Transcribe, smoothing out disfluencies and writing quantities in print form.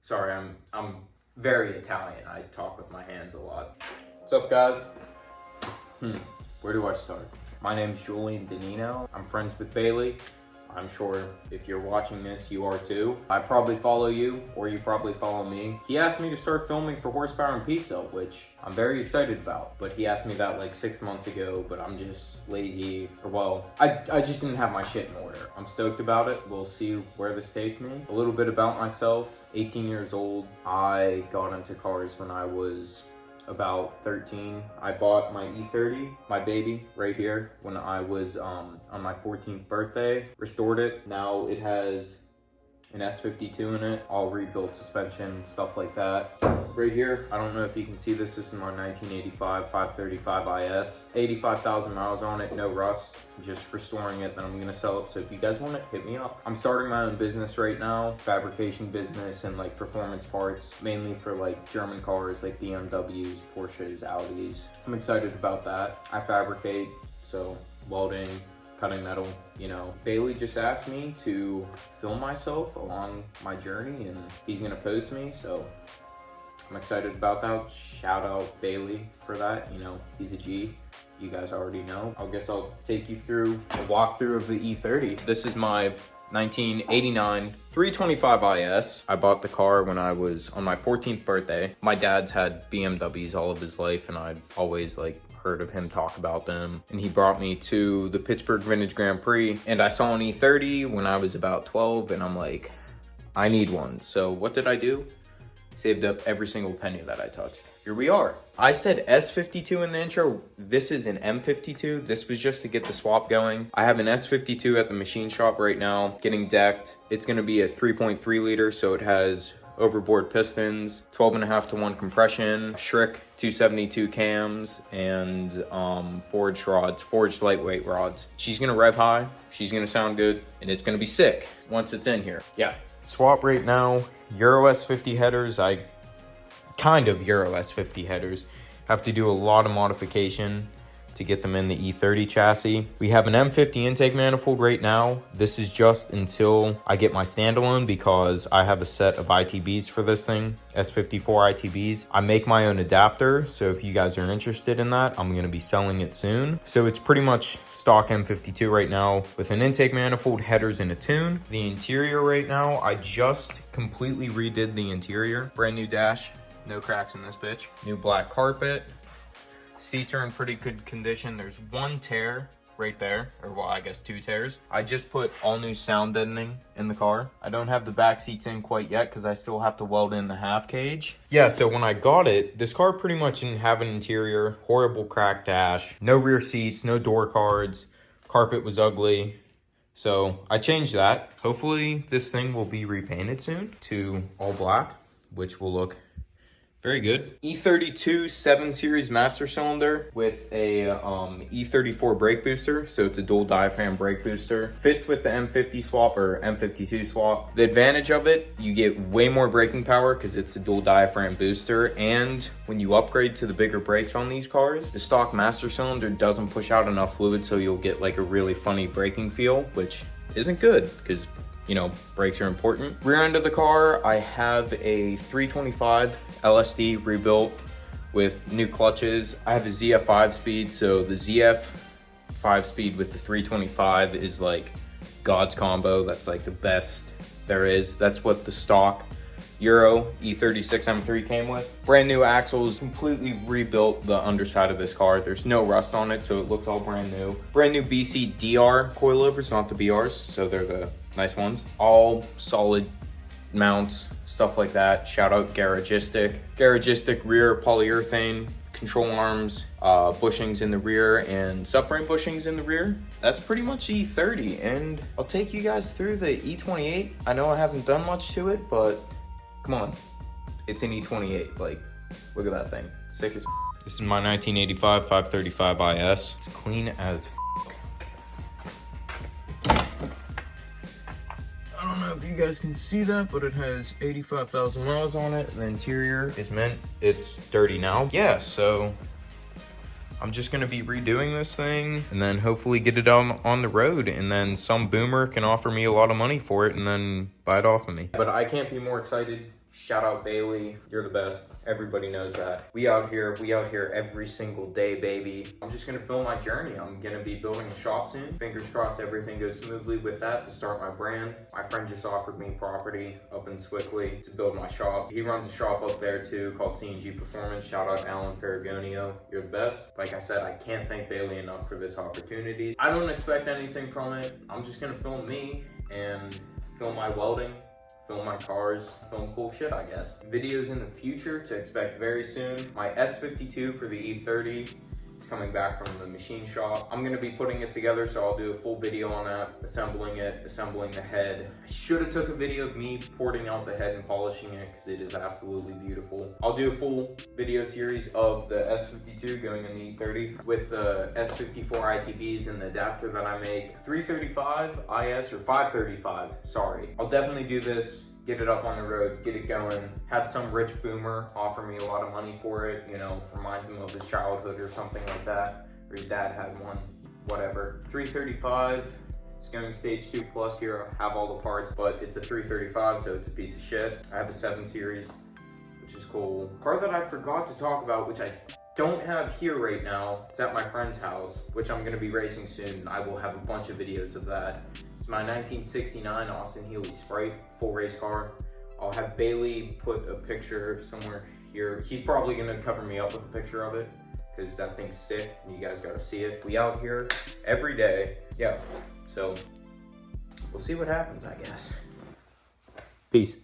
Sorry, I'm very Italian. I talk with my hands a lot. What's up, guys? Where do I start? My name's Julian. I'm friends with Bailey. I'm sure if you're watching this, you are too. I probably follow you, or you probably follow me. He asked me to start filming for Horsepower and Pizza, which I'm very excited about. But he asked me that like 6 months ago, but I'm just lazy. Or well, I just didn't have my shit in order. I'm stoked about it. We'll see where this takes me. A little bit about myself. 18 years old. I got into cars when I was about 13. I bought my E30, my baby, right here, when I was on my 14th birthday. Restored it. Now it has an S52 in it, all rebuilt suspension, stuff like that. Right here, I don't know if you can see this. This is my 1985 535 IS. 85,000 miles on it, no rust. Just restoring it, then I'm gonna sell it. So if you guys want it, hit me up. I'm starting my own business right now, fabrication business and like performance parts, mainly for like German cars like BMWs, Porsches, Audis. I'm excited about that. I fabricate, so welding, cutting metal, you know. Bailey just asked me to film myself along my journey and he's gonna post me, so I'm excited about that. Shout out Bailey for that, you know, he's a G. You guys already know. I guess I'll take you through a walkthrough of the E30. This is my 1989 325 IS. I bought the car when I was on my 14th birthday. My dad's had BMWs all of his life and I'd always like heard of him talk about them. And he brought me to the Pittsburgh Vintage Grand Prix and I saw an E30 when I was about 12 and I'm like, I need one. So what did I do? Saved up every single penny that I touched. Here we are. I said S52 in the intro. This is an M52. This was just to get the swap going. I have an S52 at the machine shop right now, getting decked. It's gonna be a 3.3 liter, so it has overboard pistons, 12.5 to 1 compression, Schrick 272 cams, and forged rods, forged lightweight rods. She's gonna rev high, she's gonna sound good, and it's gonna be sick once it's in here. Yeah. Swap right now, Euro S50 headers. I kind of Euro S50 headers. Have to do a lot of modification to get them in the E30 chassis. We have an M50 intake manifold right now. This is just until I get my standalone because I have a set of ITBs for this thing, S54 ITBs. I make my own adapter, so if you guys are interested in that, I'm gonna be selling it soon. So it's pretty much stock M52 right now with an intake manifold, headers, and a tune. The interior right now, I just completely redid the interior. Brand new dash. No cracks in this bitch. New black carpet. Seats are in pretty good condition. There's one tear right there, or well, I guess 2 tears. I just put all new sound deadening in the car. I don't have the back seats in quite yet because I still have to weld in the half cage. Yeah, so when I got it, this car pretty much didn't have an interior, horrible cracked dash, no rear seats, no door cards, carpet was ugly. So I changed that. Hopefully this thing will be repainted soon to all black, which will look very good. E32 7 Series master cylinder with a E34 brake booster. So it's a dual diaphragm brake booster. Fits with the M50 swap or M52 swap. The advantage of it, you get way more braking power because it's a dual diaphragm booster. And when you upgrade to the bigger brakes on these cars, the stock master cylinder doesn't push out enough fluid, so you'll get like a really funny braking feel, which isn't good because, you know, brakes are important. Rear end of the car, I have a 325 LSD rebuilt with new clutches. I have a ZF 5-speed, so the ZF 5-speed with the 325 is like God's combo. That's like the best there is. That's what the stock Euro E36 M3 came with. Brand new axles, completely rebuilt the underside of this car. There's no rust on it, so it looks all brand new. Brand new BC DR coilovers, not the BRs, so they're the nice ones. All solid mounts, stuff like that. Shout out Garagistic. Garagistic rear polyurethane, control arms, bushings in the rear, and subframe bushings in the rear. That's pretty much E30, and I'll take you guys through the E28. I know I haven't done much to it, but come on, it's an E28. Like, look at that thing, it's sick as. This is my 1985 535 IS. It's clean as. I don't know if you guys can see that, but it has 85,000 miles on it. The interior is mint. It's dirty now. Yeah, so I'm just gonna be redoing this thing and then hopefully get it on the road, and then some boomer can offer me a lot of money for it and then buy it off of me. But I can't be more excited Shout out Bailey, you're the best. Everybody knows that. We out here every single day, baby. I'm just gonna film my journey. I'm gonna be building a shop soon. Fingers crossed everything goes smoothly with that to start my brand. My friend just offered me property up in Swickley to build my shop. He runs a shop up there too called C&G Performance. Shout out Alan Ferragonio, you're the best. Like I said, I can't thank Bailey enough for this opportunity. I don't expect anything from it. I'm just gonna film me and film my welding, film my cars, film cool shit, I guess. Videos in the future to expect very soon. My S52 for the E30 is coming back from the machine shop. I'm gonna be putting it together, so I'll do a full video on that, assembling it, assembling the head. I should have took a video of me porting out the head and polishing it because it is absolutely beautiful. I'll do a full video series of the S52 going in the E30 with the S54 ITBs and the adapter that I make. 335 IS or 535, sorry. I'll definitely do this, get it up on the road, get it going, have some rich boomer offer me a lot of money for it, you know, reminds him of his childhood or something like that, or his dad had one, whatever. 335, it's going stage 2 plus here, I have all the parts, but it's a 335, so it's a piece of shit. I have a 7 Series, which is cool. Car that I forgot to talk about, which I don't have here right now, it's at my friend's house, which I'm gonna be racing soon. I will have a bunch of videos of that. It's my 1969 Austin Healey Sprite, full race car. I'll have Bailey put a picture somewhere here. He's probably gonna cover me up with a picture of it because that thing's sick and you guys gotta see it. We out here every day. Yeah, so we'll see what happens, I guess. Peace.